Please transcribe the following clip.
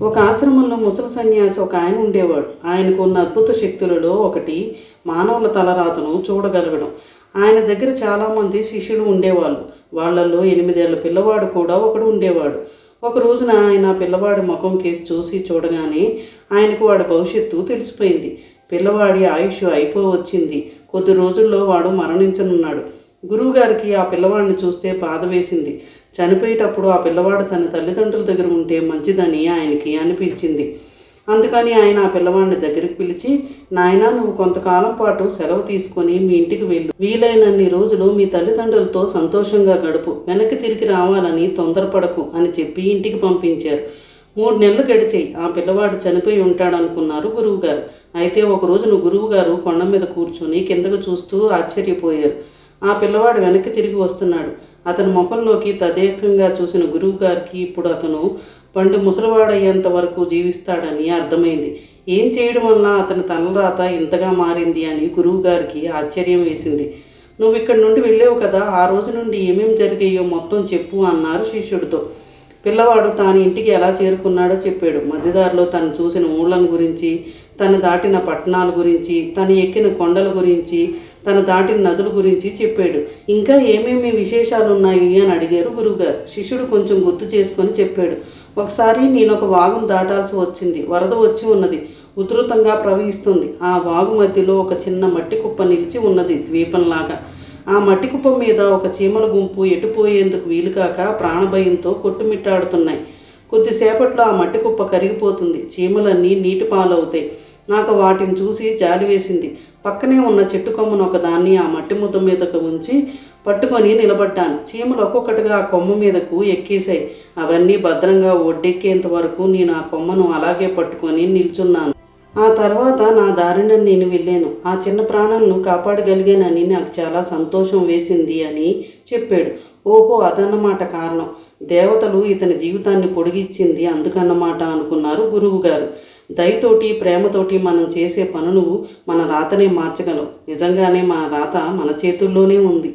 ఒక ఆశ్రమంలో ముసలి సన్యాసి ఒక ఆయన ఉండేవాడు. ఆయనకు ఉన్న అద్భుత శక్తులలో ఒకటి మానవుల తలరాతను చూడగలగడం. ఆయన దగ్గర చాలామంది శిష్యులు ఉండేవాళ్ళు. వాళ్ళల్లో 8 ఏళ్ల పిల్లవాడు కూడా ఒకడు ఉండేవాడు. ఒక రోజున ఆయన పిల్లవాడి ముఖం కేసి చూసి చూడగానే ఆయనకు వాడి భవిష్యత్తు తెలిసిపోయింది. పిల్లవాడి ఆయుష్ అయిపోవచ్చింది. కొద్ది రోజుల్లో వాడు మరణించనున్నాడు. గురువుగారికి ఆ పిల్లవాడిని చూస్తే బాధ వేసింది. చనిపోయేటప్పుడు ఆ పిల్లవాడు తన తల్లిదండ్రుల దగ్గర ఉంటే మంచిదని ఆయనకి అనిపించింది. అందుకని ఆయన ఆ పిల్లవాడిని దగ్గరికి పిలిచి, నాయనా, నువ్వు కొంతకాలం పాటు సెలవు తీసుకొని మీ ఇంటికి వెళ్ళు. వీలైనన్ని రోజులు మీ తల్లిదండ్రులతో సంతోషంగా గడుపు. వెనక్కి తిరిగి రావాలని తొందరపడకు అని చెప్పి ఇంటికి పంపించారు. 3 నెలలు గడిచాయి. ఆ పిల్లవాడు చనిపోయి ఉంటాడనుకున్నారు గురువుగారు. అయితే ఒక రోజున గురువుగారు కొండ మీద కూర్చొని కిందకు చూస్తూ ఆశ్చర్యపోయారు. ఆ పిల్లవాడు వెనక్కి తిరిగి వస్తున్నాడు. అతని ముఖంలోకి తదేకంగా చూసిన గురువుగారికి ఇప్పుడు అతను పండు ముసలివాడయ్యేంత వరకు జీవిస్తాడని అర్థమైంది. ఏం చేయడం వల్ల అతని తలరాత ఇంతగా మారింది అని గురువుగారికి ఆశ్చర్యం వేసింది. నువ్వు ఇక్కడి నుండి వెళ్ళావు కదా, ఆ రోజు నుండి ఏమేం జరిగాయో మొత్తం చెప్పు అన్నారు శిష్యుడితో. పిల్లవాడు తాను ఇంటికి ఎలా చేరుకున్నాడో చెప్పాడు. మధ్యదారిలో తను చూసిన ఊళ్ళను గురించి, తను దాటిన పట్టణాల గురించి, తను ఎక్కిన కొండల గురించి, తను దాటిన నదుల గురించి చెప్పాడు. ఇంకా ఏమేమి విశేషాలు ఉన్నాయి అని అడిగారు గురువుగారు. శిష్యుడు కొంచెం గుర్తు చేసుకొని చెప్పాడు. ఒకసారి నేను ఒక వాగును దాటాల్సి వచ్చింది. వరద వచ్చి ఉన్నది. ఉధృతంగా ప్రవహిస్తుంది. ఆ వాగు మధ్యలో ఒక చిన్న మట్టి కుప్ప నిలిచి ఉన్నది, ద్వీపంలాగా. ఆ మట్టి కుప్ప మీద ఒక చీమల గుంపు ఎటుపోయేందుకు వీలుకాక ప్రాణభయంతో కొట్టుమిట్టాడుతున్నాయి. కొద్దిసేపట్లో ఆ మట్టి కుప్ప కరిగిపోతుంది. చీమలన్నీ నీటి పాలవుతాయి. నాకు వాటిని చూసి జాలి వేసింది. పక్కనే ఉన్న చెట్టు కొమ్మను ఒకదాన్ని ఆ మట్టి ముద్ద మీదకు ఉంచి పట్టుకొని నిలబడ్డాను. చీమలు ఒక్కొక్కటిగా ఆ కొమ్మ మీదకు ఎక్కేశాయి. అవన్నీ భద్రంగా ఒడ్డెక్కేంత వరకు నేను ఆ కొమ్మను అలాగే పట్టుకొని నిల్చున్నాను. ఆ తర్వాత నా దారిన నేను వెళ్ళాను. ఆ చిన్న ప్రాణాలను కాపాడగలిగానని నాకు చాలా సంతోషం వేసింది అని చెప్పాడు. ఓహో, అదన్నమాట కారణం. దేవతలు ఇతని జీవితాన్ని పొడిగిచ్చింది అందుకన్నమాట అనుకున్నారు గురువుగారు. దయతోటి, ప్రేమతోటి మనం చేసే పనులు మన రాతనే మార్చగలవు. నిజంగానే మన రాత మన చేతుల్లోనే ఉంది.